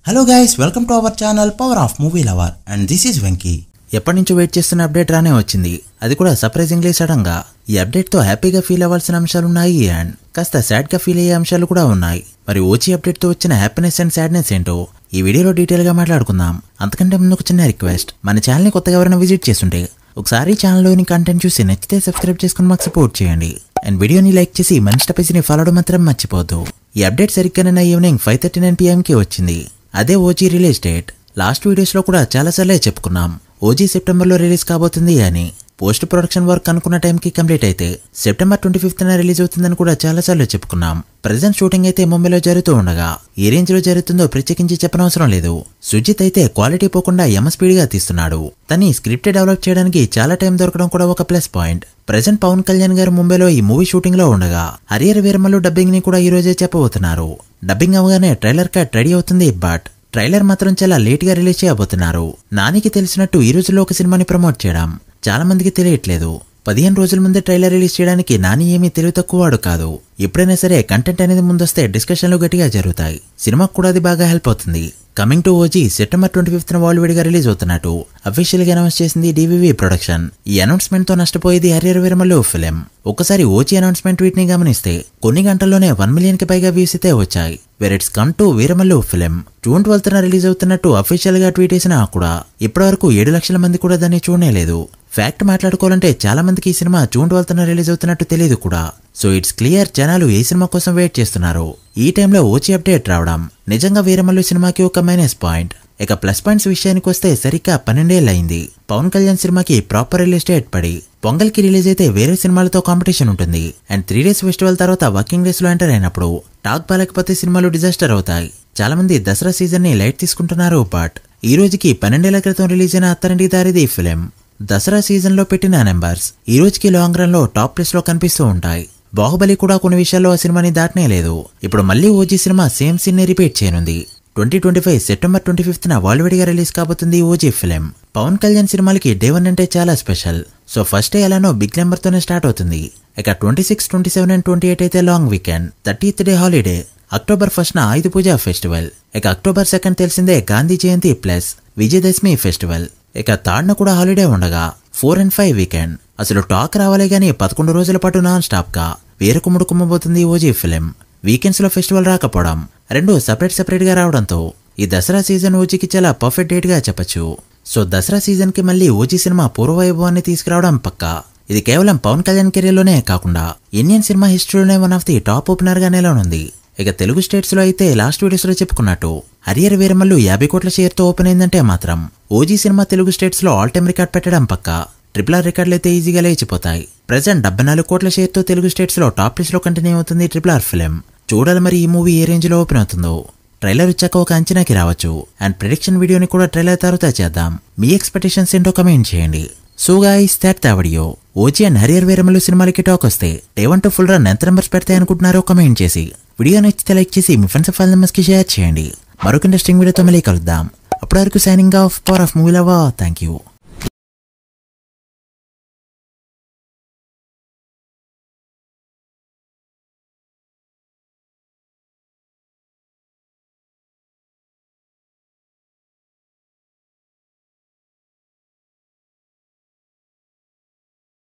Hello guys, welcome to our channel power of movie lover and this is Venky. ఎప్పటి నుంచో wait చేస్తున్న update రానే వచ్చింది. అది కూడా సర్ప్రైజింగ్లీ సడన్ గా. ఈ అప్డేట్ తో హ్యాపీగా ఫీల్ అవ్వాల్సిన అంశాలున్నాయి అండ్ కాస్త సాడ్ గా ఫీల్ అయ్యే అంశాలు కూడా ఉన్నాయి. మరి ఓజీ అప్డేట్ తో వచ్చిన హ్యాపీనెస్ అండ్ సాడ్నెస్ ఏంటో ఈ వీడియోలో డీటెయిల్ గా మాట్లాడుకుందాం. అంతకంటే ముందు ఒక చిన్న రిక్వెస్ట్, మన ఛానల్ ని కొత్తగా ఎవరైనా విజిట్ చేస్తుంటే ఒకసారి ఛానల్లోని కంటెంట్ చూసి నచ్చితే సబ్స్క్రైబ్ చేసుకుని మాకు సపోర్ట్ చేయండి అండ్ వీడియోని లైక్ చేసి మన స్టేజ్ ని ఫాలో మాత్రం మర్చిపోద్దు. ఈ అప్డేట్ సరిగ్గా ఈవినింగ్ 5:39 PM కి వచ్చింది. అదే OG release date. Last videos లో కూడా చాలాసార్లే చెప్పుకున్నాం ఓజీ సెప్టెంబర్ లో రిలీజ్ కాబోతుంది అని. పోస్ట్ ప్రొడక్షన్ వర్క్ అనుకున్న టైంకి కంప్లీట్ అయితే సెప్టెంబర్ 25న రిలీజ్ అవుతుందని కూడా చాలాసార్లు చెప్పుకున్నాం. ప్రెజెంట్ షూటింగ్ అయితే ముంబైలో జరుగుతూ ఉండగా ఏ రేంజ్ లో జరుగుతుందో ప్రత్యేకించి చెప్పనవసరం లేదు. సుజిత్ అయితే క్వాలిటీ పోకుండా స్పీడ్ గా తీస్తున్నాడు. తని స్క్రిప్ట్ డెవలప్ చేయడానికి చాలా టైం దొరకడం కూడా ఒక plus point. Present Pawan Kalyan గారు ముంబైలో ఈ మూవీ షూటింగ్ లో ఉండగా హరియర్ వీరమల్లు డబ్బింగ్ ని కూడా ఈ రోజే చెప్పబోతున్నారు. డబ్బింగ్ అవగానే ట్రైలర్ కట్ రెడీ అవుతుంది. బట్ ట్రైలర్ మాత్రం చాలా లేట్ గా రిలీజ్ చేయబోతున్నారు. నానికి తెలిసినట్టు ఈ రోజుల్లో ఒక సినిమాని ప్రమోట్ చేయడం చాలా మందికి తెలియట్లేదు. 15 రోజుల ముందే ట్రైలర్ రిలీజ్ చేయడానికి నాని ఏమీ తెలివి తక్కువవాడు కాదు. ఎప్పుడైనా సరే కంటెంట్ అనేది ముందొస్తే డిస్కషన్లు గట్టిగా జరుగుతాయి. సినిమాకు కూడా అది బాగా హెల్ప్ అవుతుంది. కమింగ్ టు ఓజీ సెప్టెంబర్ 25న వరల్డ్ వైడ్ గా రిలీజ్ అవుతున్నట్టు అఫీషియల్ గా అనౌన్స్ చేసింది డివివి ప్రొడక్షన్. ఈ అనౌన్స్మెంట్ తో నష్టపోయేది హరియర్ వీరమల్లు ఫిలిం. ఒకసారి ఓజీ అనౌన్స్మెంట్ ట్వీట్ ని గమనిస్తే కొన్ని గంటల్లోనే 1 మిలియన్ కి పైగా వ్యూస్ అయితే వచ్చాయి. Where it's come to Veeramallu film June 12న రిలీజ్ అవుతున్నట్టు అఫీషియల్ గా ట్వీట్ చేసినా కూడా ఇప్పటివరకు 7 లక్షల మంది కూడా దాన్ని చూడలేదు. ఫ్యాక్ట్ మాట్లాడుకోవాలంటే చాలా మందికి ఈ సినిమా జూన్ 12న రిలీజ్ అవుతున్నట్టు తెలియదు కూడా. సో ఇట్స్ క్లియర్ జనాలు ఏ సినిమా కోసం వెయిట్ చేస్తున్నారు. ఈ టైంలో ఓజీ అప్డేట్ రావడం నిజంగా వీరమల్లు సినిమాకి ఒక మైనస్ పాయింట్. ఇక ప్లస్ పాయింట్స్ విషయానికి వస్తే సరిగ్గా 12 ఏళ్ళు అయింది పవన్ కళ్యాణ్ సినిమాకి ప్రాపర్ రిలీజ్ డేట్ పడి. పొంగల్ కి రిలీజ్ అయితే వేరే సినిమాలతో కాంపిటీషన్ ఉంటుంది అండ్ 3 days ఫెస్టివల్ తర్వాత వర్కింగ్ డేస్ లో ఎంటర్ అయినప్పుడు టాక్ బాలేకపోతే సినిమాలు డిజాస్టర్ అవుతాయి. చాలా మంది దసరా సీజన్ ని లైట్ తీసుకుంటున్నారు. బట్ ఈ రోజుకి 12 ఏళ్ల క్రితం రిలీజ్ అయిన అత్తారింటికి దారేది ఈ ఫిలిం దసరా సీజన్ లో పెట్టిన నెంబర్స్ ఈ రోజుకి లాంగ్ రన్ లో టాప్ ప్లేస్ లో కనిపిస్తూ ఉంటాయి. బాహుబలి కూడా కొన్ని విషయాల్లో ఆ సినిమాని దాటనే లేదు. ఇప్పుడు మళ్ళీ ఓజీ సినిమా సేమ్ సీన్ ని రిపీట్ చేయనుంది. 2025 సెప్టెంబర్ 25న వరల్డ్ వైడ్ గా రిలీజ్ కాబోతుంది ఓజీ ఫిలిం. పవన్ కళ్యాణ్ సినిమాలకి డే 1 అంటే చాలా స్పెషల్. సో ఫస్ట్ డే ఎలానో బిగ్ నెంబర్ తోనే స్టార్ట్ అవుతుంది. ఇక 26, 27 and 28 అయితే long weekend. 30th day holiday. October 1న ఆయుధ పూజ ఫెస్టివల్. ఇక అక్టోబర్ 2nd తెలిసిందే గాంధీ జయంతి ప్లస్ విజయదశమి ఫెస్టివల్. ఇక 3rd కూడా హాలిడే ఉండగా 4 and 5 వీకెండ్. అసలు టాక్ రావాలే గానీ 11 రోజుల పాటు నాన్ స్టాప్ గా వేరుకుమ్ముడు కుమ్మబోతుంది ఓజీ ఫిలిం. వీకెండ్స్ లో ఫెస్టివల్ రాకపోవడం, రెండు సెపరేట్ గా రావడంతో ఈ దసరా సీజన్ ఓజీకి చాలా పర్ఫెక్ట్ డేట్ గా చెప్పొచ్చు. సో దసరా సీజన్ కి మళ్ళీ ఓజీ సినిమా పూర్వవైభవాన్ని తీసుకురావడం పక్కా. ఇది కేవలం పవన్ కళ్యాణ్ కెరీర్ లోనే కాకుండా ఇండియన్ సినిమా హిస్టరీలోనే one of the top opener గా నిలవనుంది. ఇక తెలుగు స్టేట్స్ లో అయితే లాస్ట్ వీడియోస్ లో చెప్పుకున్నట్టు హరియర్ వీరమల్లు 50 కోట్ల షేర్ తో ఓపెన్ అయిందంటే మాత్రం ఓజీ సినిమా తెలుగు స్టేట్స్ లో ఆల్ టైమ్ రికార్డ్ పెట్టడం పక్కా. RRR రికార్డులు అయితే ఈజీగా లేచిపోతాయి. ప్రెజెంట్ 74 కోట్ల షేర్ తో తెలుగు స్టేట్స్ లో టాప్ ప్లేస్ లో కంటిన్యూ అవుతుంది RRR ఫిలిం. చూడాలి మరి ఈ మూవీ ఏ రేంజ్ లో ఓపెన్ అవుతుందో. ట్రైలర్ వచ్చాక ఒక అంచనాకి రావచ్చు అండ్ ప్రెడిక్షన్ వీడియోని కూడా ట్రైలర్ తర్వాత చేద్దాం. మీ ఎక్స్పెక్టేషన్స్ ఏంటో కమెంట్ చేయండి. So guys that the video. OG and Harrier Veeramallu సినిమాలకి టాక్ వస్తే డే 1 to ఫుల్ రన్ ఎంత నెంబర్స్ పెడతాయి అనుకుంటున్నారో కమెంట్ చేసి వీడియో నచ్చితే లైక్ చేసి మీ ఫ్రెండ్స్ ఫైల్ నెంబర్స్ కి షేర్ చేయండి. మరొక ఇంట్రెస్టింగ్ వీడియోతో మళ్ళీ కలుద్దాం. అప్పటి వరకు signing off power of movie lover. Thank you.